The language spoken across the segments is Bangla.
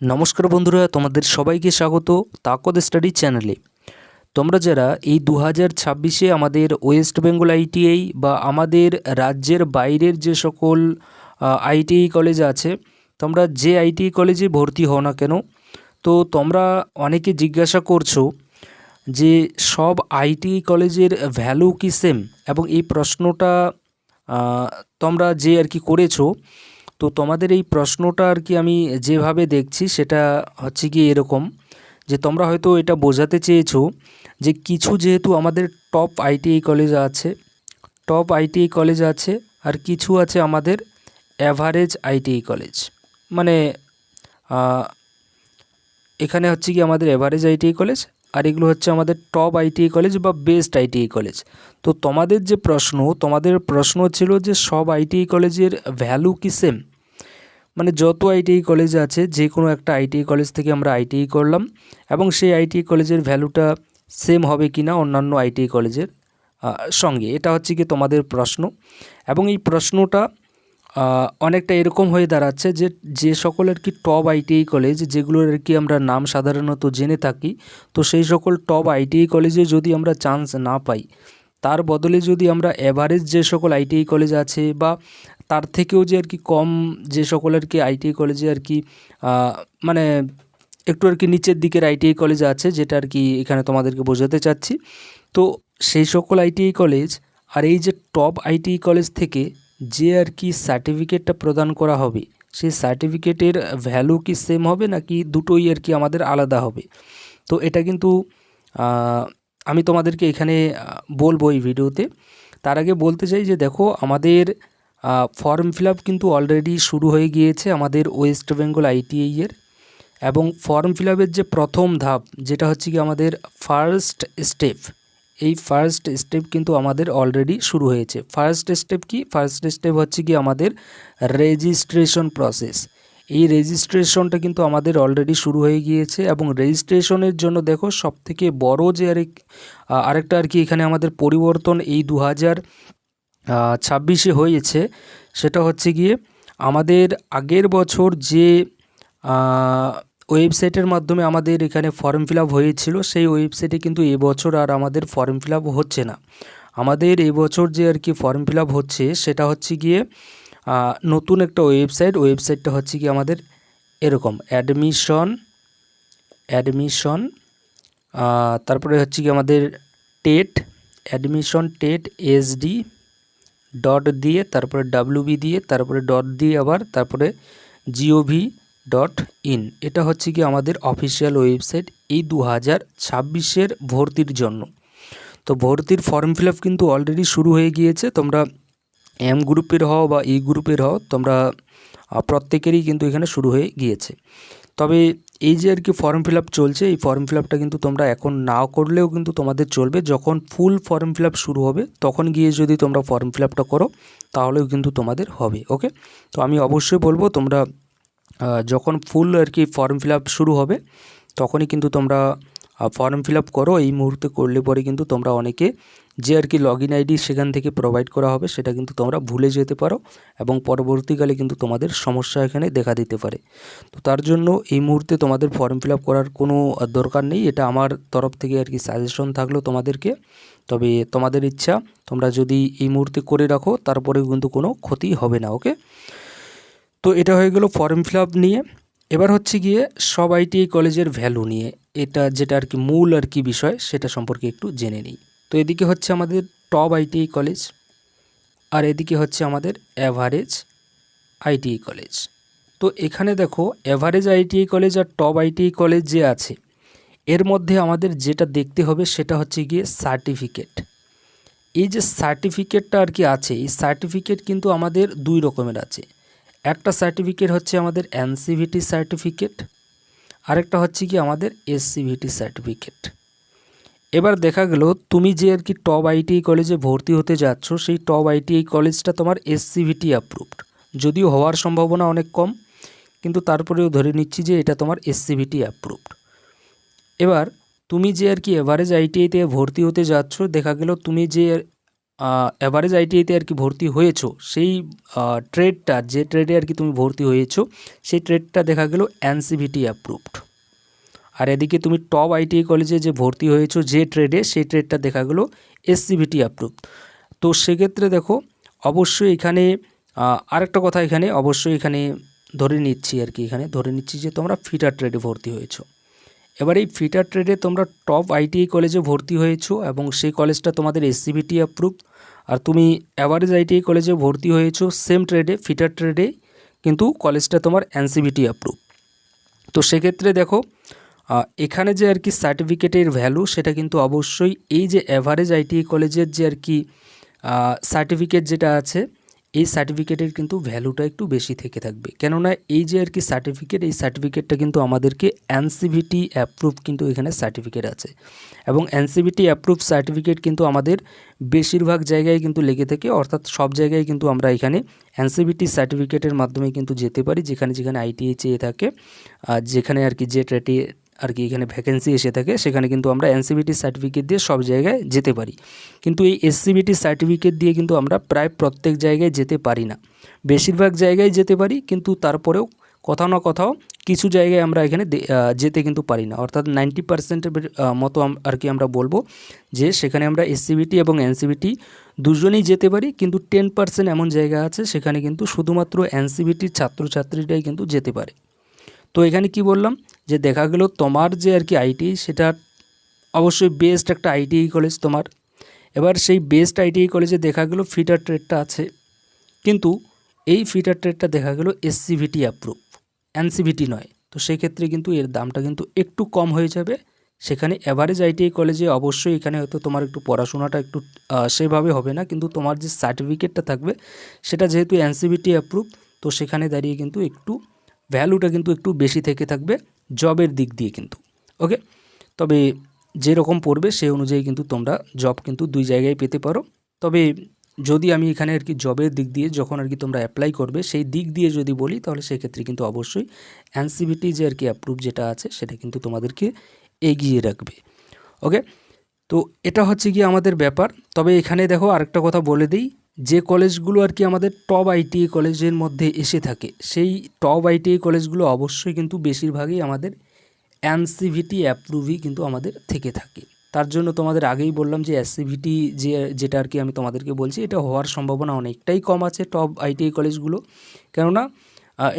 নমস্কার বন্ধুরা, তোমাদের সবাইকে স্বাগত তাকদ স্টাডি চ্যানেলে। তোমরা যারা এই 2026-এ আমাদের ওয়েস্ট বেঙ্গল আইটিআই বা আমাদের রাজ্যের বাইরের যে সকল আইটিআই কলেজ আছে, তোমরা যে আইটিআই কলেজে ভর্তি হও না কেন, তো তোমরা অনেকে জিজ্ঞাসা করছো যে সব আইটিআই কলেজের ভ্যালু কি সেম, এবং এই প্রশ্নটা তোমরা যে আর কি করেছো। তো তোমাদের এই প্রশ্নটা আর কি আমি যেভাবে দেখছি সেটা হচ্ছে কি এরকম, যে তোমরা হয়তো এটা বোঝাতে চেয়েছো যে কিছু যেহেতু আমাদের টপ আইটিআই কলেজ আছে আর কিছু আছে আমাদের অ্যাভারেজ আইটিআই কলেজ। মানে এখানে হচ্ছে কি আমাদের অ্যাভারেজ আইটিআই কলেজ, আর এগুলো হচ্ছে আমাদের টপ আইটিআই কলেজ বা বেস্ট আইটিআই কলেজ। তো তোমাদের প্রশ্ন ছিল যে সব আইটিআই কলেজের ভ্যালু কি সেম, মানে যত আইটিআই কলেজ আছে যে কোনো একটা আইটিআই কলেজ থেকে আমরা আইটিআই করলাম এবং সেই আইটিআই কলেজের ভ্যালুটা সেম হবে কি না অন্যান্য আইটিআই কলেজের সঙ্গে, এটা হচ্ছে কি তোমাদের প্রশ্ন। এবং এই প্রশ্নটা অনেকটা এরকম হয়ে দাঁড়াচ্ছে যে যে সকল আর কি টপ আইটিআই কলেজ যেগুলোর আর কি আমরা নাম সাধারণত জেনে থাকি, তো সেই সকল টপ আইটিআই কলেজে যদি আমরা চান্স না পাই, তার বদলে যদি আমরা এভারেজ যে সকল আইটিআই কলেজ আছে বা তার থেকেও যে আর কি কম যে সকল আর কি আইটিআই কলেজে আর কি মানে একটু আর কি নিচের দিকের আইটিআই কলেজ আছে, যেটা আর কি এখানে তোমাদেরকে বোঝাতে চাচ্ছি। তো সেই সকল আইটিআই কলেজ আর এই যে টপ আইটিআই কলেজ থেকে যে আর কি সার্টিফিকেটটা প্রদান করা হবে, সেই সার্টিফিকেটের ভ্যালু কি সেম হবে নাকি দুটোই আর কি আমাদের আলাদা হবে। তো এটা কিন্তু আমি তোমাদেরকে এখানে বলবো এই ভিডিওতে। তার আগে বলতে চাই যে দেখো, আমাদের ফর্ম ফিল আপ কিন্তু অলরেডি শুরু হয়ে গিয়েছে আমাদের ওয়েস্ট বেঙ্গল আইটিআইয়ের, এবং ফর্ম ফিল আপের যে প্রথম ধাপ যেটা হচ্ছে কি আমাদের ফার্স্ট স্টেপ, এই ফার্স্ট স্টেপ কিন্তু আমাদের অলরেডি শুরু হয়েছে। ফার্স্ট স্টেপ হচ্ছে কি আমাদের রেজিস্ট্রেশন প্রসেস। এই রেজিস্ট্রেশনটা কিন্তু আমাদের অলরেডি শুরু হয়ে গিয়েছে, এবং রেজিস্ট্রেশনের জন্য দেখো সবথেকে বড় যে আরেকটা আর কি এখানে আমাদের পরিবর্তন এই 2026-এ হয়েছে, সেটা হচ্ছে গিয়ে আমাদের আগের বছর যে ওয়েবসাইটের মাধ্যমে আমাদের এখানে ফর্ম ফিল আপ হয়েছিল, সেই ওয়েবসাইটে কিন্তু এবছর আর আমাদের ফর্ম ফিল আপ হচ্ছে না। আমাদের এবছর যে আর কি ফর্ম ফিল আপ হচ্ছে সেটা হচ্ছে গিয়ে নতুন একটা ওয়েবসাইটটা হচ্ছে কি আমাদের এরকম অ্যাডমিশন তারপরে হচ্ছে কি আমাদের টেট SD ডট দিয়ে তারপরে WB দিয়ে তারপরে ডট দিয়ে আবার তারপরে gov.in, এটা হচ্ছে কি আমাদের অফিসিয়াল ওয়েবসাইট এই 2026-এর ভর্তির জন্য। তো ভর্তির ফর্ম ফিল আপ কিন্তু অলরেডি শুরু হয়ে গিয়েছে। তোমরা M গ্রুপের হও বা E গ্রুপের হও, তোমরা প্রত্যেকেরই কিন্তু এখানে শুরু হয়ে গিয়েছে। তবে এই যে আর কি ফর্ম ফিল আপ চলছে, এই ফর্ম ফিল আপটা কিন্তু তোমরা এখন না করলেও কিন্তু তোমাদের চলবে। যখন ফুল ফর্ম ফিল আপ শুরু হবে তখন গিয়ে যদি তোমরা ফর্ম ফিল আপটা করো তাহলেও কিন্তু তোমাদের হবে। ওকে, তো আমি অবশ্যই বলবো তোমরা যখন ফুল আর কি ফর্ম ফিল আপ শুরু হবে তখনই কিন্তু তোমরা ফর্ম ফিল আপ করো। এই মুহূর্তে করলে পরে কিন্তু তোমরা অনেকে যে আর কি লগইন আইডি সেখান থেকে প্রোভাইড করা হবে সেটা কিন্তু তোমরা ভুলে যেতে পারো, এবং পরবর্তীকালে কিন্তু তোমাদের সমস্যা এখানে দেখা দিতে পারে। তো তার জন্য এই মুহূর্তে তোমাদের ফর্ম ফিল আপ করার কোনো দরকার নেই। এটা আমার তরফ থেকে আর কি সাজেশন থাকলো তোমাদেরকে। তবে তোমাদের ইচ্ছা, তোমরা যদি এই মুহূর্তে করে রাখো তারপরেও কিন্তু কোনো ক্ষতি হবে না। ওকে, তো এটা হয়ে গেল ফর্ম ফিল আপ নিয়ে। এবার হচ্ছে গিয়ে সব আইটিআই কলেজের ভ্যালু নিয়ে, এটা যেটা আর কি মূল আর কি বিষয় সেটা সম্পর্কে একটু জেনে নিই। তো এদিকে হচ্ছে আমাদের টপ আইটিআই কলেজ, আর এদিকে হচ্ছে আমাদের অ্যাভারেজ আইটিআই কলেজ। তো এখানে দেখো, অ্যাভারেজ আইটিআই কলেজ আর টপ আইটিআই কলেজ যে আছে, এর মধ্যে আমাদের যেটা দেখতে হবে সেটা হচ্ছে গিয়ে সার্টিফিকেট। এই যে সার্টিফিকেটটা আর কি আছে, এই সার্টিফিকেট কিন্তু আমাদের দুই রকমের আছে। একটা সার্টিফিকেট হচ্ছে আমাদের NCVT সার্টিফিকেট, আরেকটা হচ্ছে কি আমাদের SCVT সার্টিফিকেট। এবার দেখা গেল তুমি যে আর কি টপ আইটিআই কলেজে ভর্তি হতে যাচ্ছ, সেই টপ আইটিআই কলেজটা তোমার SCVT অ্যাপ্রুভড, যদিও হওয়ার সম্ভাবনা অনেক কম, কিন্তু তারপরেও ধরে নিচ্ছি যে এটা তোমার SCVT অ্যাপ্রুভড। এবার তুমি যে আর কি এভারেজ আইটিআইতে ভর্তি হতে যাচ্ছ, দেখা গেল তুমি যে অ্যাভারেজ আইটিআইতে আর কি ভর্তি হয়েছো সেই ট্রেডটা, যে ট্রেডে আর কি তুমি ভর্তি হয়েছো সেই ট্রেডটা দেখা গেল এনসিভিটি অ্যাপ্রুভড। আর এদিকে তুমি টপ আইটিআই কলেজে যে ভর্তি হয়েছো যে ট্রেডে, সেই ট্রেডটা দেখা গেলো এসসিভিটি অ্যাপ্রুভড। তো সেক্ষেত্রে দেখো অবশ্যই এখানে আরেকটা কথা, এখানে অবশ্যই এখানে ধরে নিচ্ছি আর কি, এখানে ধরে নিচ্ছি যে তোমরা ফিটার ট্রেডে ভর্তি হয়েছো। এবার এই ফিটার ট্রেডে তোমরা টপ আইটিআই কলেজে ভর্তি হয়েছো এবং সেই কলেজটা তোমাদের এসসিভিটি অ্যাপ্রুভ। আর তুমি অ্যাভারেজ আইটিআই কলেজে ভর্তি হয়েছো সেম ট্রেডে, ফিটার ট্রেডে, কিন্তু কলেজটা তোমার এনসিভিটি অ্যাপ্রুভ। তো সেক্ষেত্রে দেখো এখানে যে আর কি সার্টিফিকেটের ভ্যালু সেটা কিন্তু অবশ্যই এই যে অ্যাভারেজ আইটিআই কলেজের যে আর কি সার্টিফিকেট যেটা আছে, এই সার্টিফিকেটের কিন্তু ভ্যালুটা একটু বেশি থেকে থাকবে। কেননা এই যে আর কি সার্টিফিকেট, এই সার্টিফিকেটটা কিন্তু আমাদেরকে এনসিভিটি অ্যাপ্রুভ কিন্তু এখানে সার্টিফিকেট আছে, এবং এনসিভিটি অ্যাপ্রুভ সার্টিফিকেট কিন্তু আমাদের বেশিরভাগ জায়গায় কিন্তু লেগে থাকে, অর্থাৎ সব জায়গায় কিন্তু আমরা এখানে এনসিভিটি সার্টিফিকেটের মাধ্যমে কিন্তু যেতে পারি, যেখানে যেখানে আইটিআই চেয়ে থাকে, যেখানে আর কি যে ট্রেডে আর কি এখানে ভ্যাকেন্সি এসে থাকে, সেখানে কিন্তু আমরা এনসিভিটি সার্টিফিকেট দিয়ে সব জায়গায় যেতে পারি। কিন্তু এই এসসিভিটি সার্টিফিকেট দিয়ে কিন্তু আমরা প্রায় প্রত্যেক জায়গায় যেতে পারি না, বেশিরভাগ জায়গায় যেতে পারি, কিন্তু তারপরেও কোথাও না কোথাও কিছু জায়গায় আমরা এখানে যেতে কিন্তু পারি না, অর্থাৎ 90% মতো আর কি আমরা বলবো যে সেখানে আমরা এসসিভিটি এবং এনসিভিটি দুজনেই যেতে পারি, কিন্তু 10% এমন জায়গা আছে সেখানে কিন্তু শুধুমাত্র এনসিভিটির ছাত্রছাত্রীরাই কিন্তু যেতে পারে। তো এখানে কি বললাম যে দেখা গেল তোমার যে আর কি আইটিআই সেটা অবশ্যই বেস্ট একটা আইটিআই কলেজ তোমার। এবার সেই বেস্ট আইটিআই কলেজে দেখা গেল ফিটার ট্রেডটা আছে, কিন্তু এই ফিটার ট্রেডটা দেখা গেল এসসিভিটি অ্যাপ্রুভ, এনসিভিটি নয়। তো সেক্ষেত্রে কিন্তু এর দামটা কিন্তু একটু কম হয়ে যাবে। সেখানে অ্যাভারেজ আইটিআই কলেজে অবশ্যই এখানে হয়তো তোমার একটু পড়াশোনাটা একটু সেভাবে হবে না, কিন্তু তোমার যে সার্টিফিকেটটা থাকবে সেটা যেহেতু এনসিভিটি অ্যাপ্রুভ, তো সেখানে দাঁড়িয়ে কিন্তু একটু ভ্যালুটা কিন্তু একটু বেশি থেকে থাকবে জবের দিক দিয়ে কিন্তু। ওকে, তবে যেরকম পড়বে সেই অনুযায়ী কিন্তু তোমরা জব কিন্তু দুই জায়গায় পেতে পারো। তবে যদি আমি এখানে আর কি জবের দিক দিয়ে যখন আর কি তোমরা অ্যাপ্লাই করবে সেই দিক দিয়ে যদি বলি, তাহলে সেক্ষেত্রে কিন্তু অবশ্যই এনসিভিটি যে আর কি অ্যাপ্রুভ যেটা আছে সেটা কিন্তু তোমাদেরকে এগিয়ে রাখবে। ওকে, তো এটা হচ্ছে কি আমাদের ব্যাপার। তবে এখানে দেখো আরেকটা কথা বলে দিই, যে কলেজগুলো আর কি আমাদের টপ আইটিআই কলেজের মধ্যে এসে থাকে, সেই টপ আইটিআই কলেজগুলো অবশ্যই কিন্তু বেশিরভাগই আমাদের এনসিভিটি অ্যাপ্রুভই কিন্তু আমাদের থেকে থাকে। তার জন্য তোমাদের আগেই বললাম যে এসসিভিটি যেটা আর কি আমি তোমাদেরকে বলছি, এটা হওয়ার সম্ভাবনা অনেকটাই কম আছে টপ আইটিআই কলেজগুলো। কেননা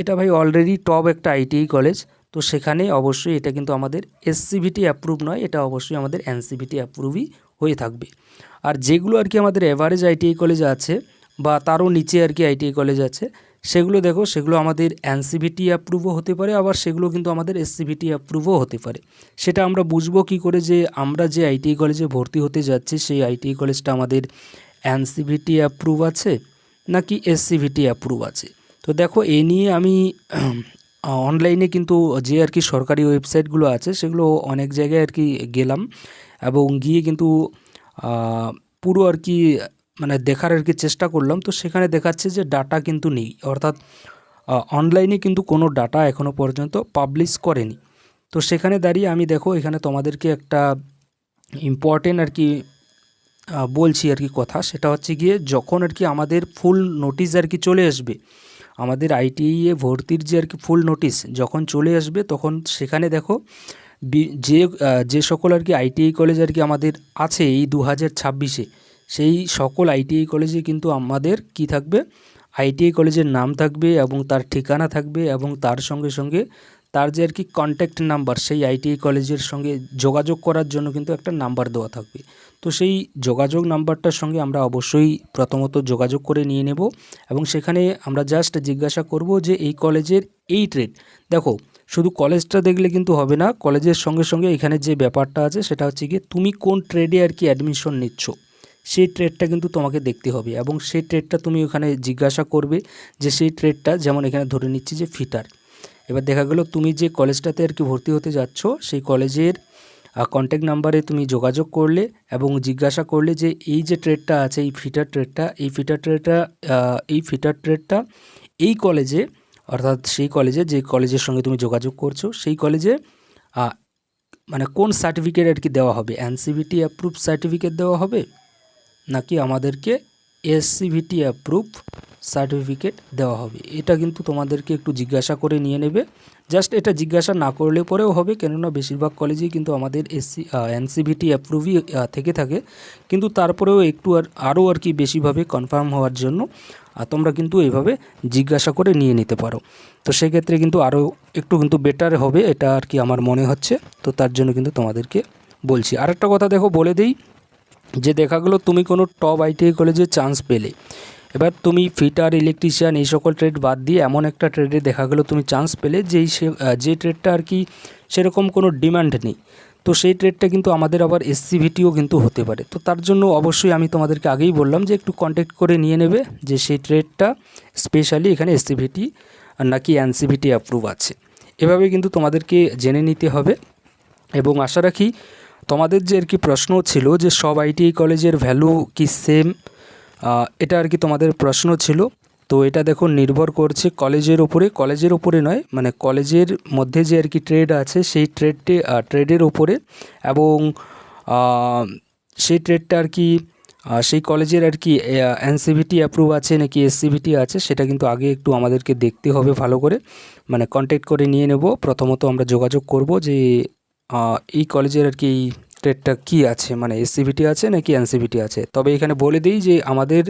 এটা ভাই অলরেডি টপ একটা আইটিআই কলেজ, তো সেখানে অবশ্যই এটা কিন্তু আমাদের এসসিভিটি অ্যাপ্রুভ নয়, এটা অবশ্যই আমাদের এনসিভিটি অ্যাপ্রুভই হয়ে থাকবে। আর যেগুলো আর কি আমাদের এভারেজ আইটিআই কলেজ আছে বা তারও নিচে আর কি আইটিআই কলেজ আছে, সেগুলো দেখো সেগুলো আমাদের এনসিভিটি অ্যাপ্রুভও হতে পারে, আবার সেগুলো কিন্তু আমাদের এসসিভিটি অ্যাপ্রুভও হতে পারে। সেটা আমরা বুঝবো কি করে যে আমরা যে আইটিআই কলেজে ভর্তি হতে যাচ্ছি সেই আইটিআই কলেজটা আমাদের এনসিভিটি অ্যাপ্রুভ আছে নাকি এসসিভিটি অ্যাপ্রুভ আছে। তো দেখো এই নিয়ে আমি অনলাইনে কিন্তু যে আর কি সরকারি ওয়েবসাইটগুলো আছে সেগুলো অনেক জায়গায় আর কি গেলাম, এবং গিয়ে কিন্তু পুরো আর কি মানে দেখার আর কি চেষ্টা করলাম। তো সেখানে দেখাচ্ছে যে ডাটা কিন্তু নেই, অর্থাৎ অনলাইনে কিন্তু কোনো ডাটা এখনও পর্যন্ত পাবলিশ করেনি। তো সেখানে দাঁড়িয়ে আমি দেখো এখানে তোমাদেরকে একটা ইম্পর্টেন্ট আর কি বলছি আর কি কথা, সেটা হচ্ছে গিয়ে যখন আর কি আমাদের ফুল নোটিশ আর কি চলে আসবে, আমাদের আইটিআই এ ভর্তির যে আর কি ফুল নোটিশ যখন চলে আসবে, তখন সেখানে দেখো যে সকল আর কি আইটিআই কলেজ আর কি আমাদের আছে এই 2026-এ, সেই সকল আইটিআই কলেজে কিন্তু আমাদের কি থাকবে, আইটিআই কলেজের নাম থাকবে এবং তার ঠিকানা থাকবে, এবং তার সঙ্গে সঙ্গে তার যে আর কি কন্ট্যাক্ট নাম্বার, সেই আইটিআই কলেজের সঙ্গে যোগাযোগ করার জন্য কিন্তু একটা নাম্বার দেওয়া থাকবে। তো সেই যোগাযোগ নাম্বারটার সঙ্গে আমরা অবশ্যই প্রথমত যোগাযোগ করে নিয়ে নেব, এবং সেখানে আমরা জাস্ট জিজ্ঞাসা করব যে এই কলেজের এই ট্রেড। দেখো শুধু কলেজটা দেখলে কিন্তু হবে না, কলেজের সঙ্গে সঙ্গে এখানে যে ব্যাপারটা আছে সেটা হচ্ছে গিয়ে তুমি কোন ট্রেডে আর কি অ্যাডমিশন নিচ্ছ, সেই ট্রেডটা কিন্তু তোমাকে দেখতে হবে, এবং সেই ট্রেডটা তুমি ওখানে জিজ্ঞাসা করবে যে সেই ট্রেডটা, যেমন এখানে ধরে নিচ্ছি যে ফিটার। এবার দেখা গেল তুমি যে কলেজটাতে আর কি ভর্তি হতে যাচ্ছ সেই কলেজের কন্ট্যাক্ট নাম্বারে তুমি যোগাযোগ করলে এবং জিজ্ঞাসা করলে যে এই যে ট্রেডটা আছে, এই ফিটার ট্রেডটা এই কলেজে, অর্থাৎ সেই কলেজে যে কলেজের সঙ্গে তুমি যোগাযোগ করছো সেই কলেজে মানে কোন সার্টিফিকেট আর কি দেওয়া হবে, এনসিভিটি অ্যাপ্রুভ সার্টিফিকেট দেওয়া হবে নাকি আমাদেরকে এসসিভিটি অ্যাপ্রুভ সার্টিফিকেট দেওয়া হবে, এটা কিন্তু তোমাদেরকে একটু জিজ্ঞাসা করে নিয়ে নেবে। জাস্ট এটা জিজ্ঞাসা না করলে পরেও হবে, কেননা বেশিরভাগ কলেজেই কিন্তু আমাদের এনসিভিটি অ্যাপ্রুভই থেকে থাকে, কিন্তু তারপরেও একটু আরও আর কি বেশিভাবে কনফার্ম হওয়ার জন্য তোমরা কিন্তু এইভাবে জিজ্ঞাসা করে নিয়ে নিতে পারো। তো সেক্ষেত্রে কিন্তু আরও একটু কিন্তু বেটার হবে, এটা আর কি আমার মনে হচ্ছে। তো তার জন্য কিন্তু তোমাদেরকে বলছি। আরেকটা কথা দেখো বলে দেই, যে দেখা গেলো তুমি কোনো টপ আইটিআই কলেজে চান্স পেলে, এবার তুমি ফিটার, ইলেকট্রিশিয়ান এই সকল ট্রেড বাদ দিয়ে এমন একটা ট্রেডে দেখা গেলো তুমি চান্স পেলে যে ট্রেডটা আর কি সেরকম কোনো ডিমান্ড নেই, তো সেই ট্রেডটা কিন্তু আমাদের আবার এসসিভিটিও কিন্তু হতে পারে। তো তার জন্য অবশ্যই আমি তোমাদেরকে আগেই বললাম যে একটু কন্ট্যাক্ট করে নিয়ে নেবে যে সেই ট্রেডটা স্পেশালি এখানে এসসিভিটি নাকি এনসিভিটি অ্যাপ্রুভ আছে, এভাবে কিন্তু তোমাদেরকে জেনে নিতে হবে। এবং আশা রাখি তোমাদের যে আর কি প্রশ্ন ছিল যে সব আইটিআই কলেজের ভ্যালু কি সেম, এটা আর কি তোমাদের প্রশ্ন ছিল। তো এটা দেখো নির্ভর করছে কলেজের ওপরে নয়, মানে কলেজের মধ্যে যে আর কি ট্রেড আছে সেই ট্রেডের ওপরে, এবং সেই ট্রেডটা আর কি সেই কলেজের আর কি এনসিভিটি অ্যাপ্রুভ আছে নাকি এসসিভিটি আছে, সেটা কিন্তু আগে একটু আমাদেরকে দেখতে হবে ভালো করে, মানে কন্ট্যাক্ট করে নিয়ে নেব। প্রথমত আমরা যোগাযোগ করব যে এই কলেজের আর কি ট্রেডটা কী আছে, মানে এসসিভিটি আছে নাকি এনসিভিটি আছে। তবে এখানে বলে দিই যে আমাদের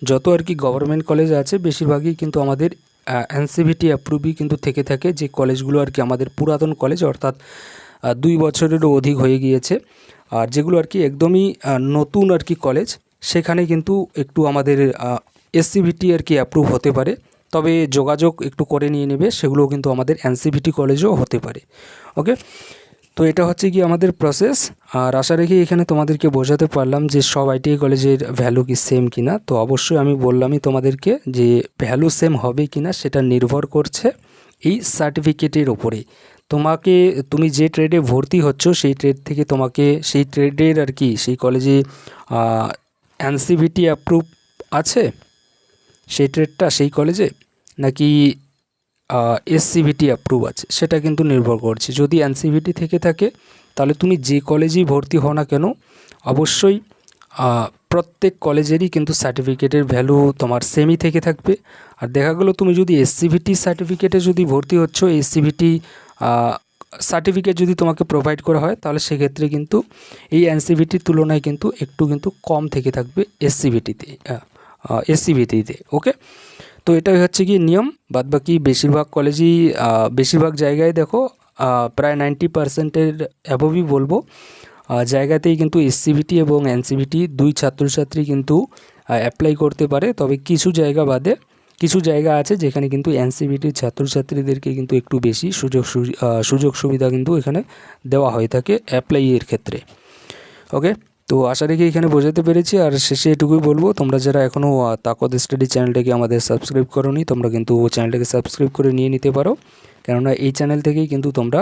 যত আর কি গভর্নমেন্ট কলেজ আছে বেশিরভাগই কিন্তু আমাদের এনসিভিটি অ্যাপ্রুভই কিন্তু থেকে থাকে, যে কলেজগুলো আর কি আমাদের পুরাতন কলেজ, অর্থাৎ 2 বছরেরও অধিক হয়ে গিয়েছে। আর যেগুলো আর কি একদমই নতুন আর কি কলেজ, সেখানে কিন্তু একটু আমাদের এসসিভিটি আর কি অ্যাপ্রুভ হতে পারে, তবে যোগাযোগ একটু করে নিয়ে নেবে, সেগুলো কিন্তু আমাদের এনসিভিটি কলেজও হতে পারে। ওকে, তো এটা হচ্ছে কি আমাদের প্রসেস। আর আশা রেখে এখানে তোমাদেরকে বোঝাতে পারলাম যে সব আইটিআই কলেজের ভ্যালু কি সেম কিনা। তো অবশ্যই আমি বললামই তোমাদেরকে যে ভ্যালু সেম হবে কিনা সেটা নির্ভর করছে এই সার্টিফিকেটের ওপরে। তুমি যে ট্রেডে ভর্তি হচ্ছ সেই ট্রেড থেকে তোমাকে সেই ট্রেডের আর কি সেই কলেজে এনসিভিটি অ্যাপ্রুভ আছে সেই ট্রেডটা সেই কলেজে, নাকি এসসিভিটি অ্যাপ্রুভ আছে, সেটা কিন্তু নির্ভর করছে। যদি এনসিভিটি থেকে থাকে তাহলে তুমি যে কলেজেই ভর্তি হও না কেন অবশ্যই প্রত্যেক কলেজেরই কিন্তু সার্টিফিকেটের ভ্যালু তোমার সেমই থেকে থাকবে। আর দেখা গেলো তুমি যদি এসসিভিটি সার্টিফিকেটে যদি ভর্তি হচ্ছ, এসসিভিটি সার্টিফিকেট যদি তোমাকে প্রোভাইড করা হয়, তাহলে সেক্ষেত্রে কিন্তু এই এনসিভিটির তুলনায় কিন্তু একটু কিন্তু কম থেকে থাকবে এসসিভিটিতে। ওকে, তো এটাই হচ্ছে কি নিয়ম। বাদবাকি বেশিরভাগ কলেজেই বেশিরভাগ জায়গায় দেখো প্রায় 90%-এর অ্যাবভই বলবো জায়গাতেই কিন্তু এসসিভিটি এবং এনসিভিটি দুই ছাত্রছাত্রী কিন্তু অ্যাপ্লাই করতে পারে। তবে কিছু জায়গা বাদে কিছু জায়গা আছে যেখানে কিন্তু এনসিভিটির ছাত্রছাত্রীদেরকে কিন্তু একটু বেশি সুযোগ সুবিধা কিন্তু এখানে দেওয়া হয়ে থাকে অ্যাপ্লাইয়ের ক্ষেত্রে। ওকে, তো আশা রেখে এখানে বোঝাতে পেরেছি। আর শেষে এটুকুই বলবো, তোমরা যারা এখনও তাকত স্টাডি চ্যানেলটাকে আমাদের সাবস্ক্রাইব করোনি, তোমরা কিন্তু চ্যানেলটাকে সাবস্ক্রাইব করে নিয়ে নিতে পারো, কেননা এই চ্যানেল থেকেই কিন্তু তোমরা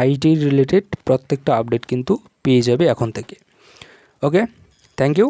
আইটি রিলেটেড প্রত্যেকটা আপডেট কিন্তু পেয়ে যাবে এখন থেকে। ওকে, থ্যাংক ইউ।